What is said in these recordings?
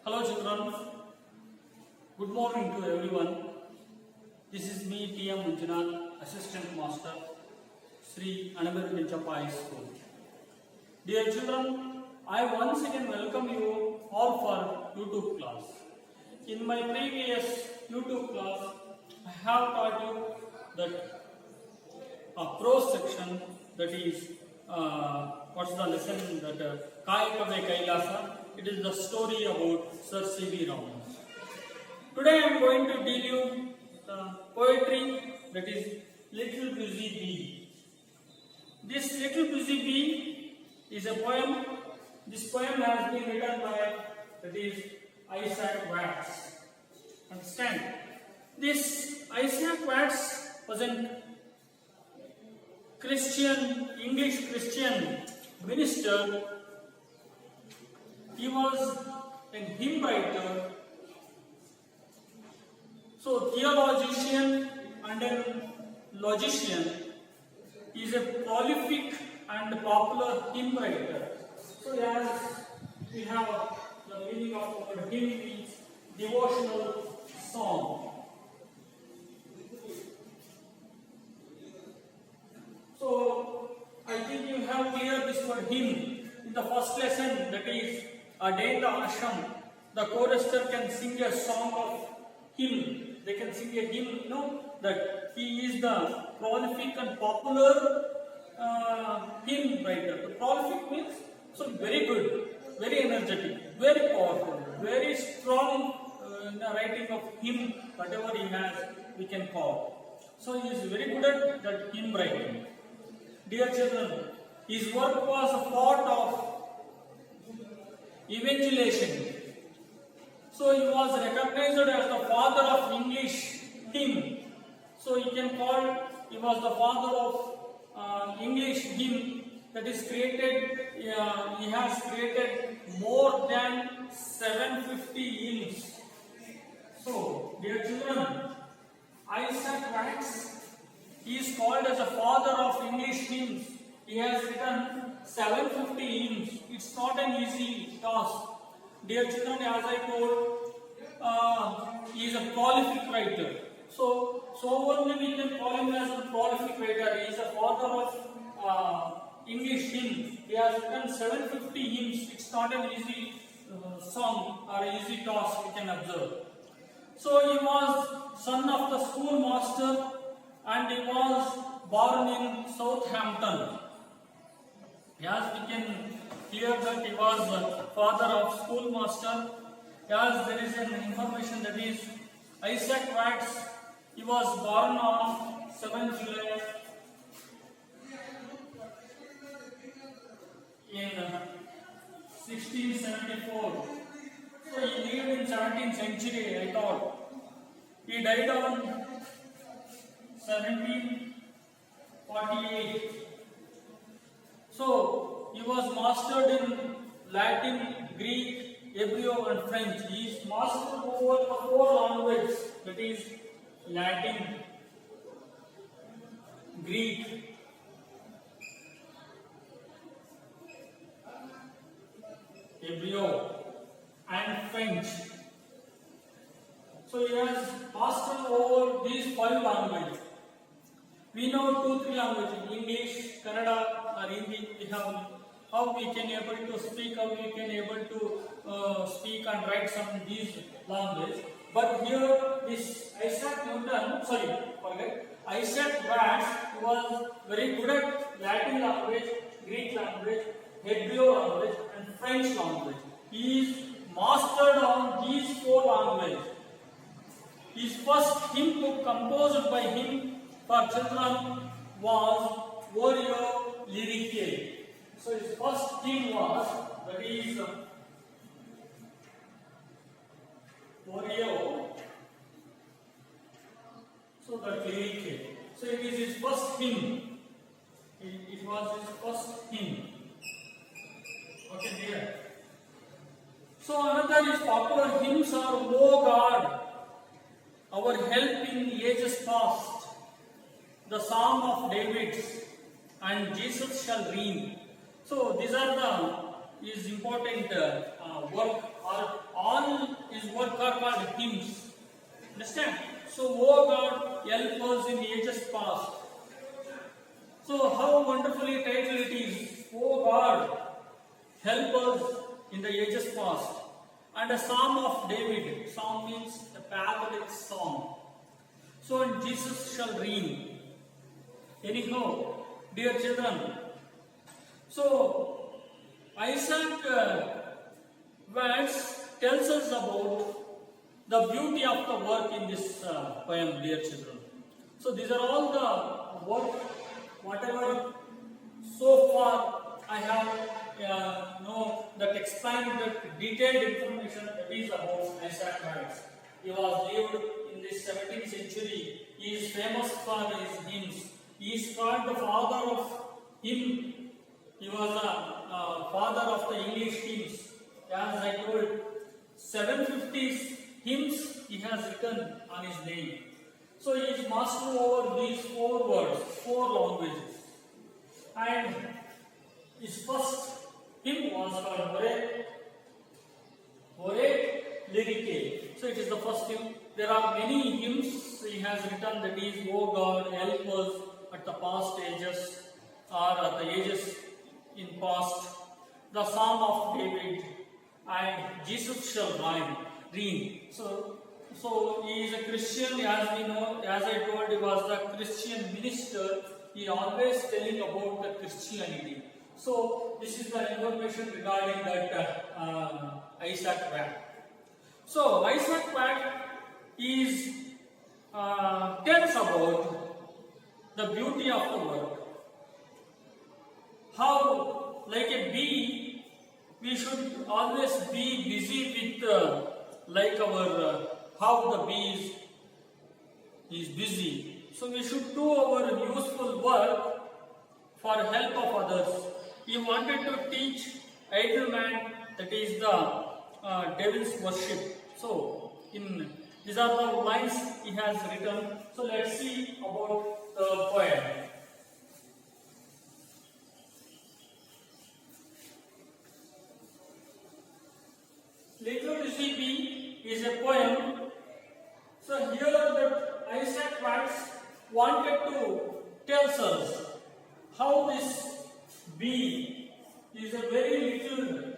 Hello children, good morning to everyone. This is me T M Manjunath, Assistant Master, Sri Anamir High School. Dear children, I once again welcome you all for YouTube class. In my previous YouTube class, I have taught you that a prose section, that is what's the lesson that Kayakave Kailasa. It is the story about Sir C.V. Rao. Today I am going to deal you the poetry, that is Little Busy Bee. This Little Busy Bee is a poem. This poem has been written by, that is, Isaac Watts. Understand? This Isaac Watts was an English Christian minister. He was a hymn writer, so theologian and a logician. He is a prolific and popular hymn writer. So as we have the meaning of our hymn means devotional song. So I think you have cleared this word hymn in the first lesson, that is a day in the ashram. The chorister can sing a song of hymn. They can sing a hymn, that he is the prolific and popular hymn writer. The prolific means so very good, very energetic, very powerful, very strong in the writing of hymn. Whatever he has, we can call. So he is very good at that hymn writing. Dear children, his work was a part of evangelization. So he was recognized as the father of English hymn. So he can call, he was the father of English hymn, that is created, he has created more than 750 hymns. So, dear children, Isaac Watts, he is called as the father of English hymns. He has written 750 hymns. It's not an easy task. Dear children, as I told, he is a prolific writer. So only we can call him as a prolific writer. He is a father of English hymns. He has written 750 hymns. It's not an easy song or easy task we can observe. So he was son of the schoolmaster and he was born in Southampton. Yes, we can hear that he was the father of schoolmaster. Yes, there is an information that is Isaac Watts. He was born on 7th July in 1674. So he lived in 17th century, I thought. He died on 1748. So he was mastered in Latin, Greek, Hebrew and French. He is mastered over the 4 languages, that is Latin, Greek, Hebrew and French. So he has mastered over these 5 languages. We know 2-3 languages, English, Kannada or Hindi. We have how we can able to speak, how we can able to speak and write some these languages. But here this Isaac Watts was very good at Latin language, Greek language, Hebrew language and French language. He is mastered on these 4 languages. His first hymn book composed by him for children was Oreo Lyricae. So his first hymn was, that is Oreo. So that Lyricae. So it is his first hymn. It was his first hymn. Okay, dear. So another is popular hymns are O God, our help in ages past, the Psalm of David, and Jesus shall reign. So these are the important work or all his work are called hymns. Understand? So, O God, help us in ages past. So, how wonderfully titled it is. O God, help us in the ages past. And a Psalm of David. Psalm means a pathetic song. So, and Jesus shall reign. Anyhow, dear children, so Isaac verse tells us about the beauty of the work in this poem, dear children. So these are all the work, whatever so far I have that explained the detailed information that is about Isaac Watts. He was lived in the 17th century. He is famous for his hymns. He is called the father of hymn. He was the father of the English hymns. As I told, 750 hymns he has written on his name. So he is master over these 4 words, 4 languages. And his first hymn was called Ore Lyricae. So it is the first hymn. There are many hymns he has written, that is, O God, help us at the past ages, or at the ages in past. The Psalm of David, and Jesus shall reign. So he is a Christian, as we know, as I told, he was the Christian minister. He always telling about the Christianity. So this is the information regarding that Isaac Watts. So Isaac Watts is tells about the beauty of the work. How, like a bee, we should always be busy with like our how the bee is busy. So we should do our useful work for help of others. He wanted to teach idle man, that is the devil's worship. So these are the lines he has written. So let's see about the poem. Little Busy Bee is a poem. So here that Isaac Watts wanted to tell us how this bee is a very little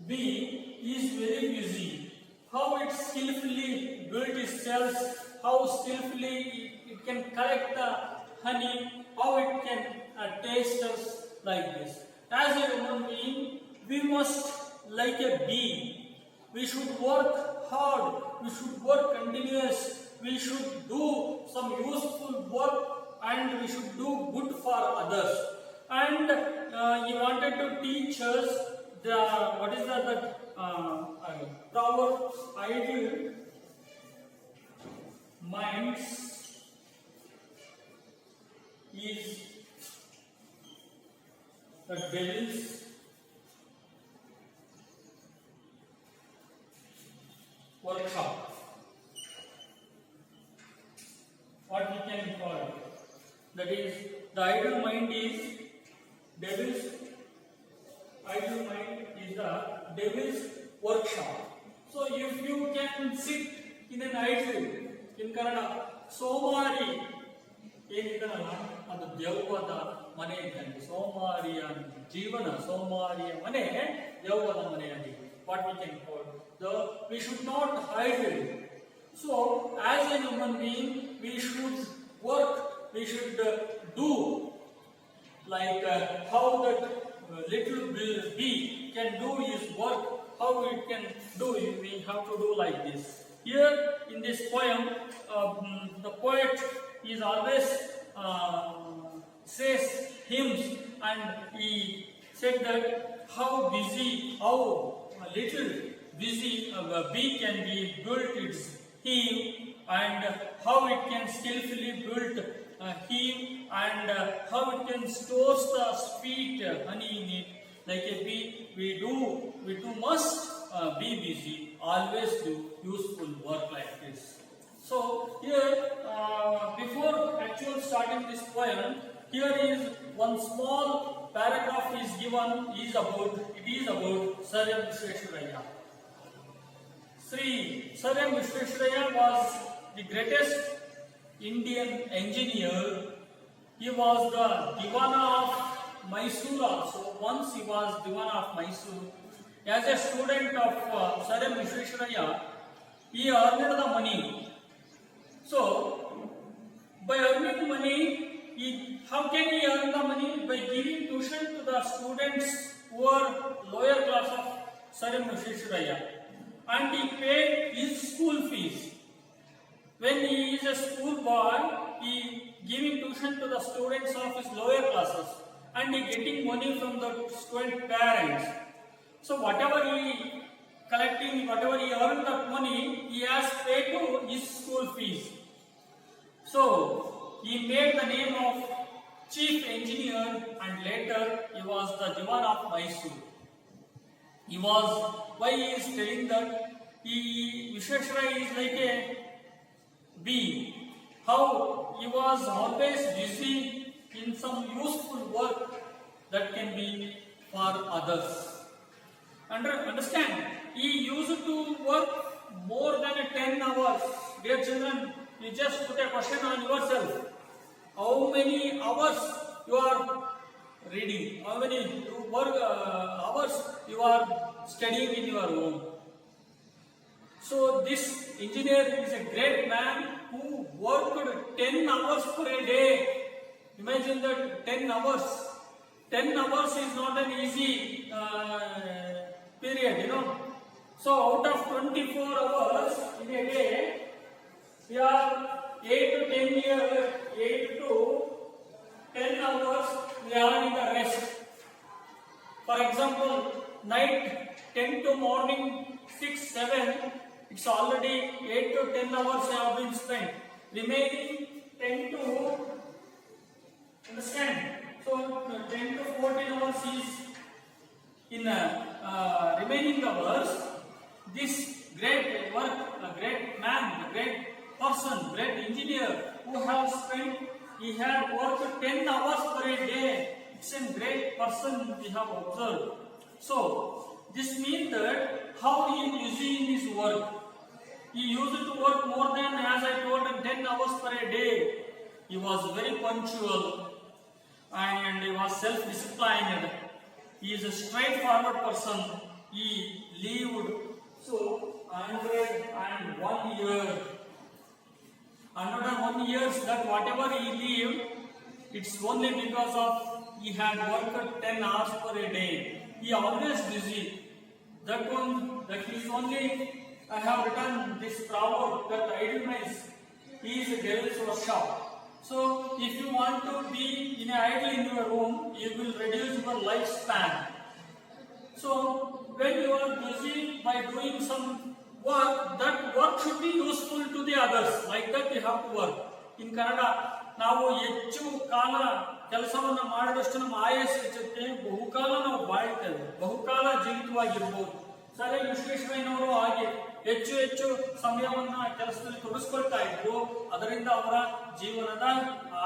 bee, is very busy. How it skillfully built its cells, how skillfully it can collect the honey, how it can taste us like this. As a human being, we must, like a bee, we should work hard, we should work continuous, we should do some useful work, and we should do good for others. And he wanted to teach us the proverb, idle minds is the devil's workshop. What we can call it? That is, the idle mind is devil's. Idle mind is the devil's workshop. So if you can sit in an idle, in Kannada, somari, ಏನಿದನಲ್ಲ ಅದು ದೆವ್ವದ ಮನೆ ಇದ್ದಂಗೆ. ಸೋಮಾರಿಯ ಜೀವನ, ಸೋಮಾರಿಯ ಮನೆ ದೆವ್ವದ ಮನೆಯಾಗಿದೆ. What we can call we should not idle. So as a human being, we should work, we should do like how that little bee can do his work, how it can do it, we have to do like this. Here in this poem, the poet is always says hymns, and he said that how little busy a bee can be built its hive, and how it can skillfully build a hive, and how it can store the sweet honey in it. Like a bee, we must be busy, always do useful work like this. So here, before actually starting this poem, here is one small paragraph is given. It is about Sir M. Vishweshwaraya. Sri Sir M. Vishwesvaraya was the greatest Indian engineer. He was the Divana of Mysore also. Once he was Divana of Mysore. As a student of Sir M. Vishwesvaraya, he earned the money. So, by earning money, how can he earn the money? By giving tuition to the students who are lower class of Sir M. Vishwesvaraya. And he paid his school fees. When he is a school boy, he giving tuition to the students of his lower classes and he getting money from the student parents. So whatever he collecting, whatever he earned that money, he has paid to his school fees. So he made the name of chief engineer and later he was the Diwan of Mysore. He was, why he is telling that Vishwesvaraya is like a bee. How he was always busy in some useful work that can be for others. Understand? He used to work more than 10 hours. Dear children, you just put a question on yourself. How many hours you are reading? How many hours you are studying in your home? So this engineer is a great man who worked 10 hours per day. Imagine that 10 hours. 10 hours is not an easy period, So out of 24 hours in a day, we are 8 to 10 years, 8 to 10 hours we are in the rest. For example, night 10 to morning 6, 7, it's already 8 to 10 hours have been spent. Remaining 10 to, understand? So 10 to 14 hours is in remaining hours. This great work, a great man, a great person, great engineer who has spent, he had worked 10 hours per day. It's a great person we have observed. So this means that how he is busy in his work. He used to work more than, as I told him, 10 hours per day. He was very punctual and he was self-disciplined. He is a straightforward person. He lived 101 years. 101 years that whatever he lived, it's only because of he had worked 10 hours per day. He always busy. That is only I have written this proverb that idleness is a devil's workshop. So if you want to be in idle in your room, you will reduce your lifespan. So when you are busy by doing some work, that work should be useful to the others. Like that you have to work. In Kannada, ನಾವು ಹೆಚ್ಚು ಕಾಲ ಕೆಲಸವನ್ನು ಮಾಡಿದಷ್ಟು ನಮ್ಮ ಆಯಸ್ಸು ಹೆಚ್ಚುತ್ತೆ, ಬಹುಕಾಲ ನಾವು ಬಾಳ್ತೇವೆ, ಬಹುಕಾಲ ಜೀವಿತವಾಗಿರ್ಬೋದು. ಸರಿ, ವಿಶ್ವೇಶ್ವರಯ್ಯನವರು ಹಾಗೆ ಹೆಚ್ಚು ಸಮಯವನ್ನ ಕೆಲಸದಲ್ಲಿ ತೊಡಗಿಸ್ಕೊಳ್ತಾ ಇದ್ರು. ಅದರಿಂದ ಅವರ ಜೀವನದ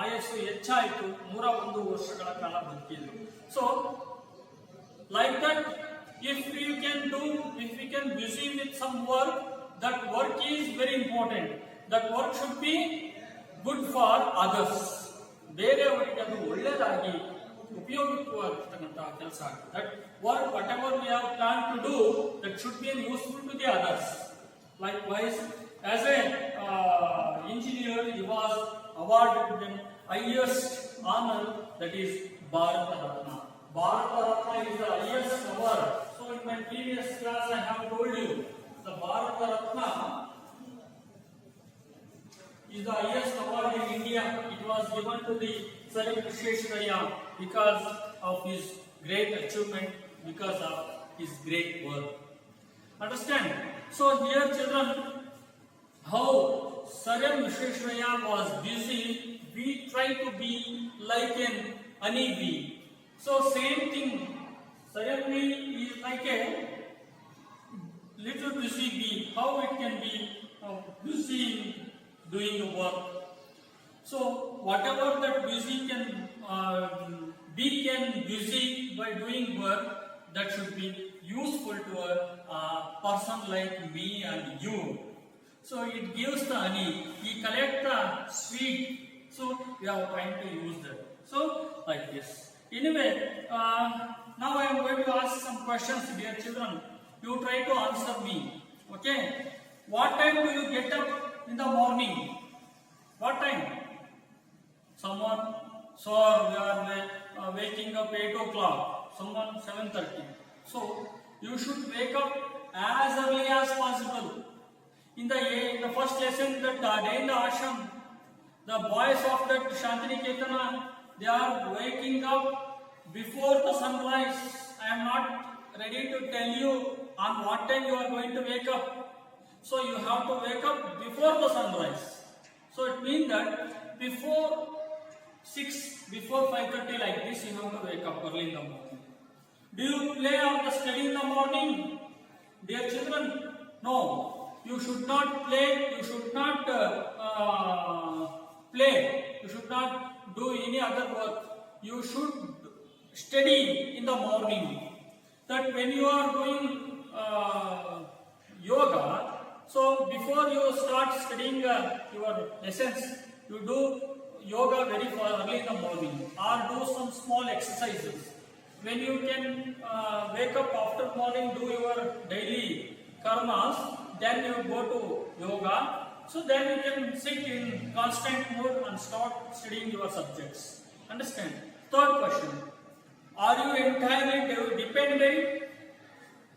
ಆಯಸ್ಸು ಹೆಚ್ಚಾಯಿತು, 101 ವರ್ಷಗಳ ಕಾಲ ಬದುಕಿದ್ರು. So like that, if we can busy with some work, that work is very important. That work should be good for others. ಬೇರೆಯವರಿಗೆ ಅದು ಒಳ್ಳೆಯದಾಗಿ ಉಪಯೋಗವಾಗತಕ್ಕಂತಹ ಕೆಲಸ. That work, whatever we have planned to do, that should be useful to the others. Likewise, as a engineer, he was awarded the highest honor, that is Bharata Ratna. Bharata Ratna is the highest award. So in my previous class I have told you, the Bharata Ratna is the highest award in India. It was given to the Sir M. Vishwesvaraya because of his great achievement, because of his great work. Understand? So here children, how Sir M. Vishwesvaraya was busy, we try to be like an honeybee. So same thing, Sir M. is like a little busy bee. How it can be busy doing the work. So whatever that busy can bee can busy by doing work, that should be useful to a person like me and you. So it gives the honey, he collects the sweet, so we are trying to use that. So like this. Anyway, now I am going to ask some questions, dear children. You try to answer me. Okay? What time do you get up in the morning? What time? Someone, sir, we are waking up 8 o'clock. Someone 7:30. So you should wake up as early as possible. In the first lesson, that day in the ashram, the boys of that Shantiniketan, they are waking up before the sunrise. I am not ready to tell you on what time you are going to wake up. So you have to wake up before the sunrise. So it means that before 6, before 5:30 like this, you have to wake up early in the morning. Do you play or study in the morning? Dear children, no. You should not play, you should not play, you should not do any other work. You should study in the morning. That when you are doing yoga, so before you start studying your lessons, you do yoga very early in the morning or do some small exercises. When you can wake up after morning, do your daily karmas, then you go to yoga, so then you can sit in constant mode and start studying your subjects. Understand? Third question. Are you entirely dependent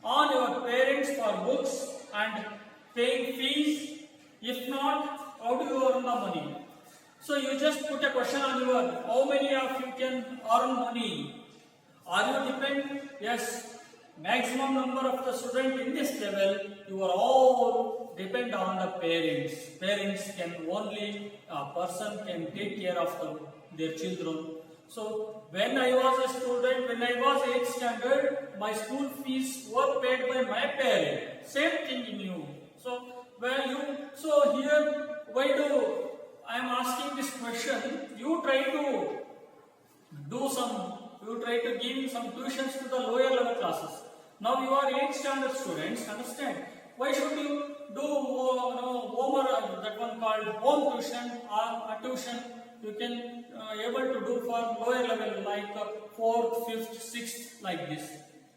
on your parents for books and paying fees? If not, how do you earn the money? So you just put a question on your, how many of you can earn money? Are you dependent? Yes. Maximum number of the students in this level, you are all depend on the parents. Parents can only, a person can take care of their children. So when I was a student, when I was 8th standard, my school fees were paid by my parents. Same thing in you. So here, why do I am asking this question? You try to give some tuitions to the lower level classes. Now you are 8th standard students, understand? Why should you do homework, that one called home tuition or a tuition you can able to do for lower level like 4th, 5th, 6th like this.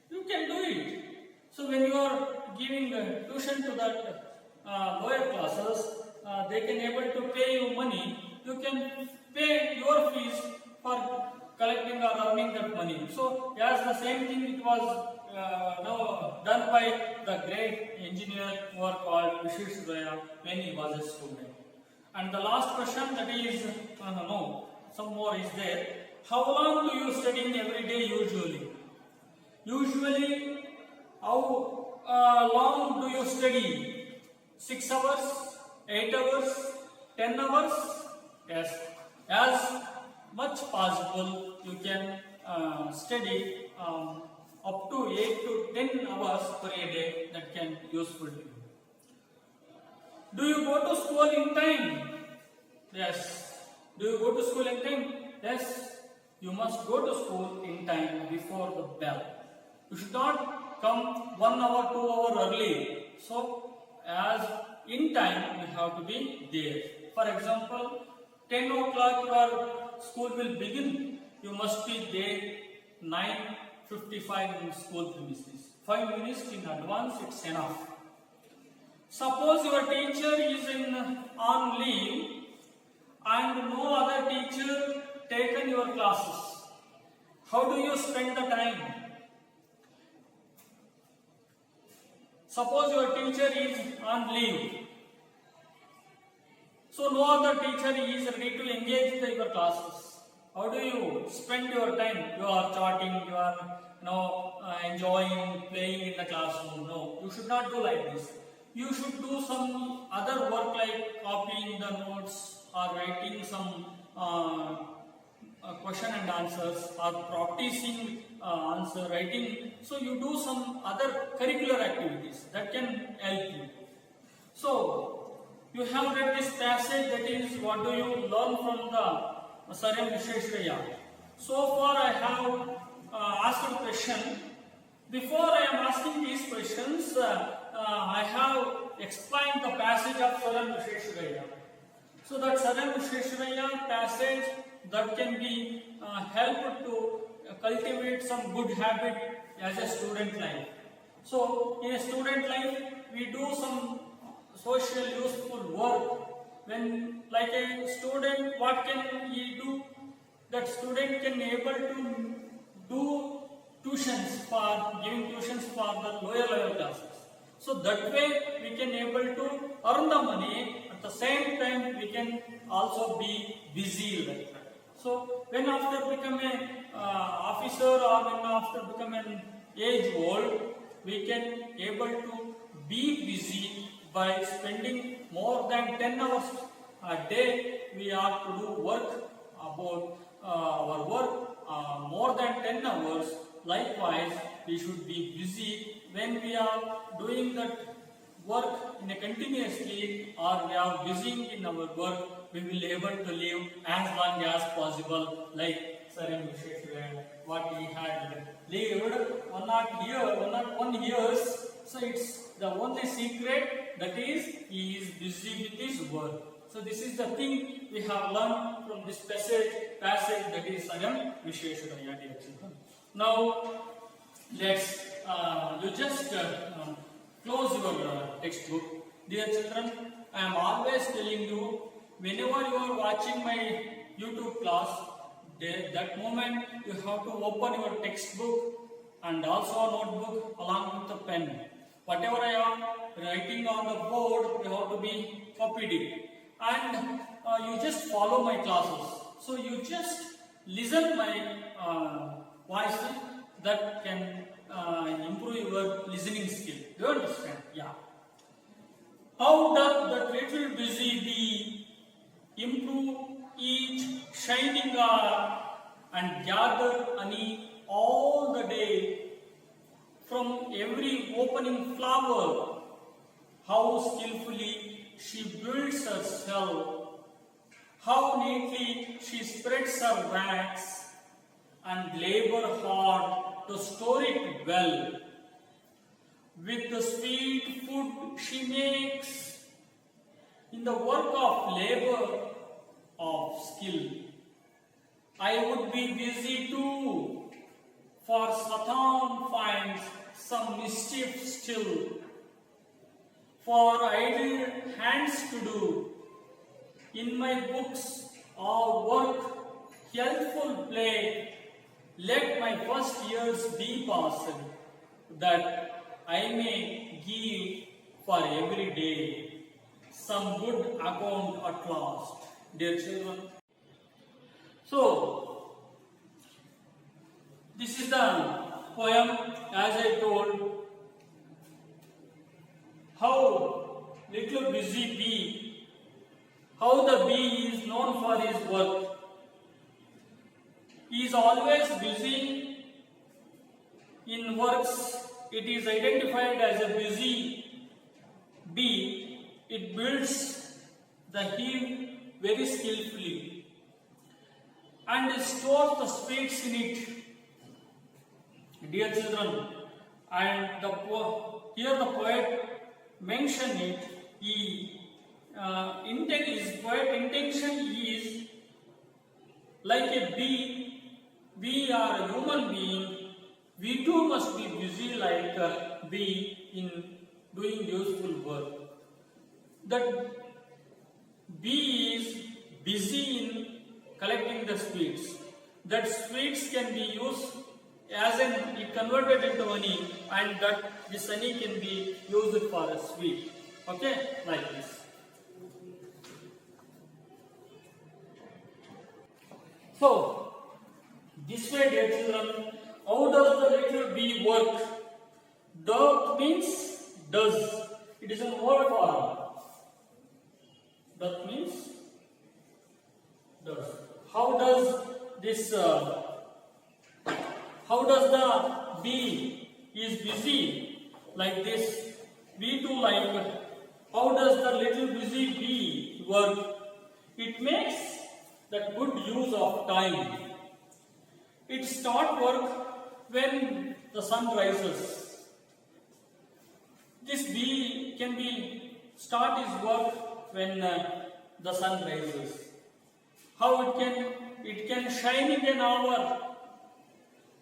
You can do it. So when you are giving tuition to that lower classes, they can able to pay you money. You can pay your fees for collecting or earning that money. So yes, the same thing it was done by the great engineer who are called Visvesvaraya when he was a student. And the last question, that is, some more is there. How long do you study every day usually? Usually, how long do you study? 6 hours, 8 hours, 10 hours? Yes, as much possible you can study up to 8 to 10 hours per day, that can useful to you. Do you go to school in time? Yes. Do you go to school in time? Yes. You must go to school in time before the bell. You should not come 1 hour, 2 hours early. So, as in time, you have to be there. For example, 10 o'clock your school will begin. You must be there 9:55 in school premises. 5 minutes in advance, it's enough. Suppose your teacher is on leave and no other teacher taken your classes. How do you spend the time? Suppose your teacher is on leave. So no other teacher is ready to engage in your classes. How do you spend your time? You are chatting, you are enjoying, playing in the classroom. No, you should not do like this. You should do some other work like copying the notes or writing some question and answers or practicing answer writing. So you do some other curricular activities that can help you. So you have read this passage, that is, what do you learn from the Sir M. Visvesvaraya. So far I have asked a question Before I am asking these questions, I have explained the passage of Saram Visheshwaraya. So that Saram Visheshwaraya passage that can be helped to cultivate some good habit as a student life. So in a student life, we do some social useful work. When like a student, what can he do? That student can able to do tuitions for giving tuitions for the lower level classes. So that way we can able to earn the money. At the same time, we can also be busy like that. So when after becoming officer or when after becoming age old, we can able to be busy by spending more than 10 hours a day. We have to do work about our work more than 10 hours. Likewise, we should be busy when we are doing that work in a continuously, or we are busy in our work. We will be able to live as long as possible, like Saram Visheshwaraya, what he had lived 101 years. So it's the only secret, that is, he is busy with his work. So this is the thing we have learned from this passage that is Saram Visheshwaraya, dear children. Now let's you just close your textbook, dear children. I am always telling you, whenever you are watching my YouTube class, that moment you have to open your textbook and also a notebook along with a pen. Whatever I am writing on the board, you have to be copied it, and you just follow my classes. So you just listen my voice, that can improve your listening skill. Do you understand? Yeah. How does that little busy bee improve each shining hour and gather honey all the day from every opening flower? How skillfully she builds her cell, how neatly she spreads her wax, and labor hard to store it well. With the sweet food she makes, in the work of labor, of skill. I would be busy too, for Satan finds some mischief still, for idle hands to do. In my books or work, healthful play, let my first years be passed, that I may give for every day some good account at last, dear children. So, this is the poem, as I told, how little busy bee, how the bee is known for his work. He is always busy in works. It is identified as a busy bee. It builds the hive very skillfully and stores the sweets in it, dear children. And here the poet mentioned it. His poet intention is, like a bee, we are a human being. We too must be busy like a bee in doing useful work. That bee is busy in collecting the sweets. That sweets can be used as it converted into honey, and that this honey can be used for a sweet. Okay, like this. So, this way, dear children, how does the little bee work? That means does. It is an word form. That means does. How does this? How does the bee is busy like this? We too like. How does the little busy bee work? It makes that good use of time. It starts work when the sun rises, this bee can be start his work when the sun rises. How it can shine in an hour.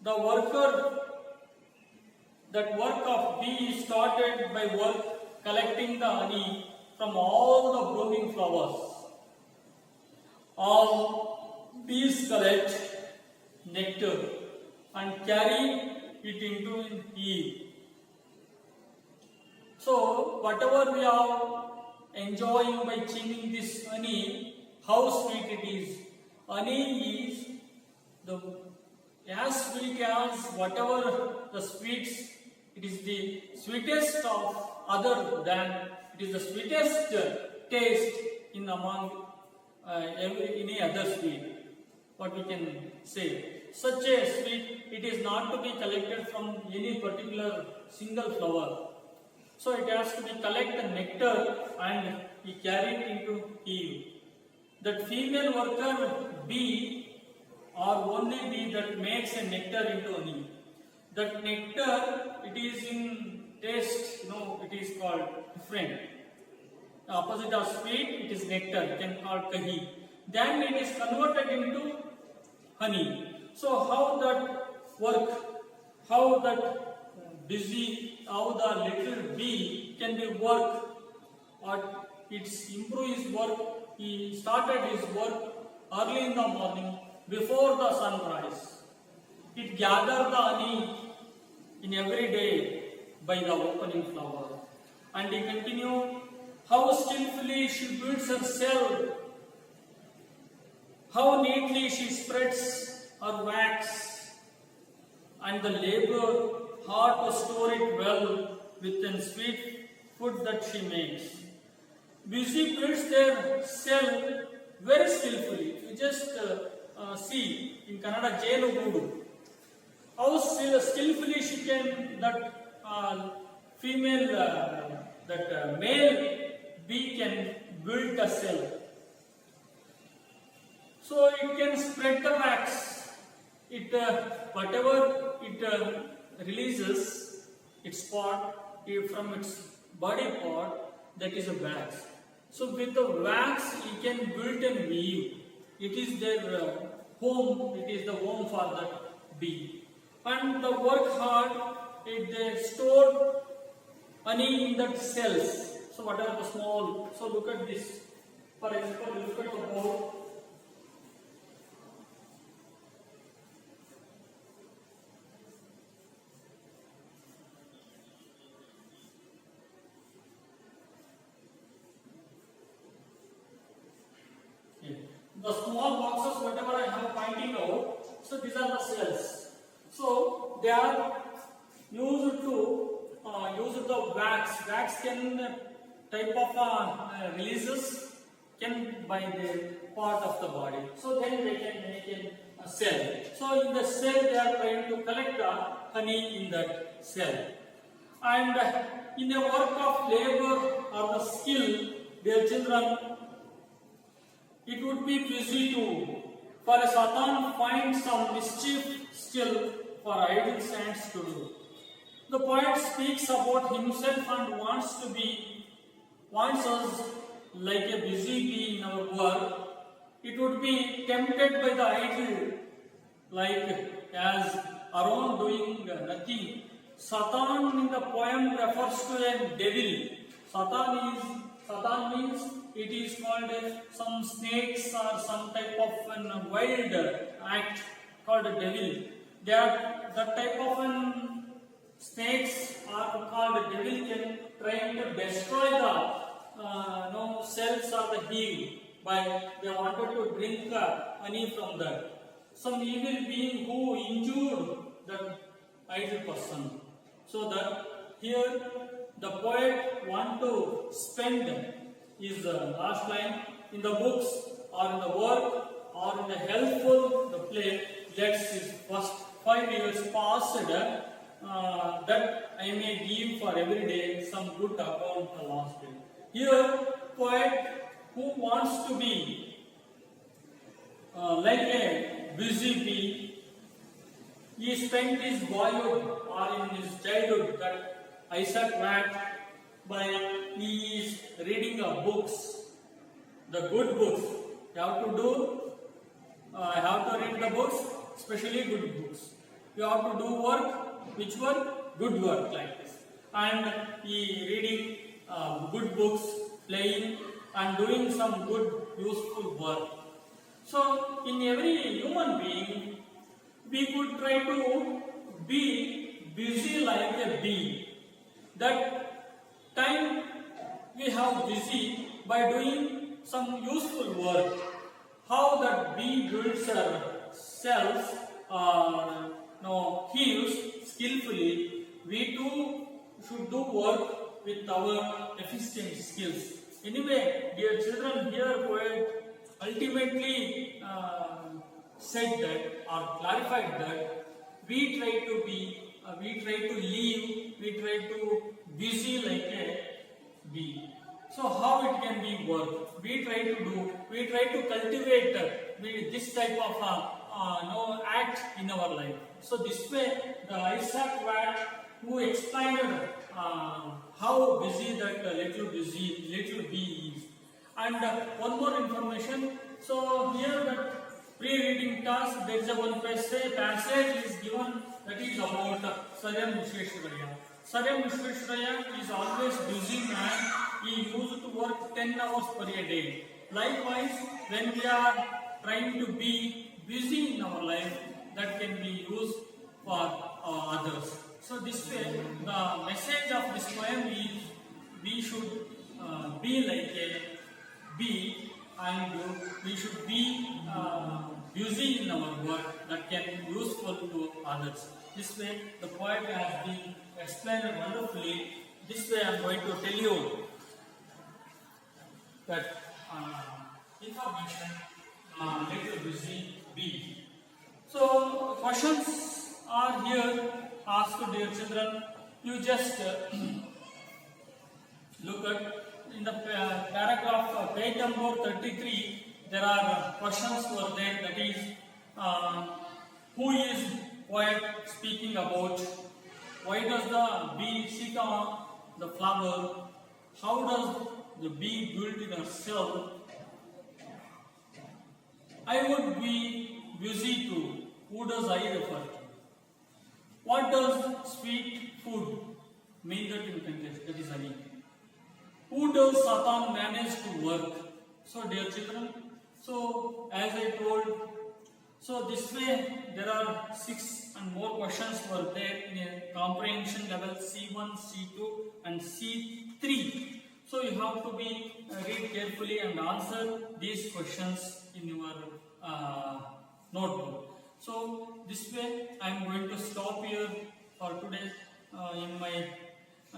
The worker, that work of bee started by work collecting the honey from all the blooming flowers. All bees collect nectar and carry it into an hive. So whatever we are enjoying by chewing this honey, how sweet it is. Honey is as sweet as whatever the sweets. It is the sweetest of other than, it is the sweetest taste in among any other sweet. What we can say. Such a sweet, it is not to be collected from any particular single flower. So it has to be collected nectar and we carry it into hive. That female worker bee or only bee that makes a nectar into honey. That nectar, it is in taste, it is called different. The opposite of sweet, it is nectar, you can call kahi. Then it is converted into honey. So how that work, how that busy, how the little bee can be work, or it's improve his work. He started his work early in the morning before the sunrise. It gathered the honey in every day by the opening flower. And he continued how skillfully she builds her cell, how neatly she spreads her wax, and the labor hard to store it well within sweet food that she makes. Busy builds their cell very skillfully. You just see in Kannada Jenu Gudu. How skillfully she can, that female, male bee can build a cell. So it can spread the wax. It whatever it releases its part from its body part, that is a wax. So with the wax, you can build a weave. It is their home. It is the home for that bee. And the work hard, they store honey in that cells. So whatever the small. So look at this. For example, look at the board. The small boxes, whatever I have pointing out, so these are the cells. So they are used to use the wax. Wax can type of releases can by the part of the body. So then they can make a cell. So in the cell they are trying to collect the honey in that cell. And in the work of labor or the skill, their children, it would be busy too, for a Satan finds some mischief still for idle sands to do. The poet speaks about himself and wants us like a busy bee in our work. It would be tempted by the idle, like as around doing nothing. Satan in the poem refers to a devil. Satan means it is called some snakes or some type of wild act called a devil. That type of snakes are called devil, can try to destroy the cells or the hive by they wanted to drink honey from that. Some evil being who injured the idle person. So that here the poet want to spend his last line in the books or in the work or in the helpful the play. Let's his first 5 years passed that I may give for every day some good account the last day. Here poet who wants to be like a busy bee he spent his boyhood or in his childhood, that SAKHS-BADA, by he is reading books, the good books. You have to do, have to read the books, especially good books. You have to do work, which work? Good work, like this. And he reading good books, playing and doing some good useful work. So in every human being, we could try to be busy like a bee. That time we have busy by doing some useful work. How that bee builds her cells or hives skillfully, we too should do work with our efficient skills. Anyway, dear children, here poet ultimately said that or clarified that we try to be, we try to live, we try to busy like a bee. So how it can be work? We try to do, we try to cultivate this type of act in our life. So this way, the SAKHS-BADA, who explained how busy that little bee is. And one more information. So here that pre-reading task, there is a one passage is given that is about Sir M. Visvesvaraya. Sir M. Visvesvaraya is always busy man. He used to work 10 hours per day. Likewise, when we are trying to be busy in our life, that can be used for others. So this way, the message of this poem is we should be like a bee, and we should be busy in our work that can be useful to others. This way, the poet has been explained wonderfully. This way, I am going to tell you that information little busy bee. So questions are here asked, dear children. You just look at in the paragraph page number 33. There are questions were there. That is, who is poet speaking about? Why does the bee seek the flower? How does the bee build in herself? I would be busy too. Who does I refer to? What does sweet food mean that in context? That is honey. Who does Satan manage to work? So dear children, so as I told, so this way there are 6 and more questions were there in a comprehension level C1, C2 and C3. So you have to be read carefully and answer these questions in your notebook. So this way I am going to stop here for today. In my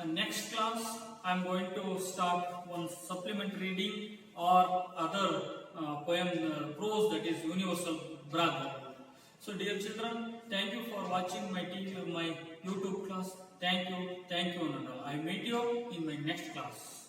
next class I am going to start one supplement reading or other poem prose, that is universal brother. So dear children, thank you for watching my YouTube class. Thank you, and all. I meet you in my next class.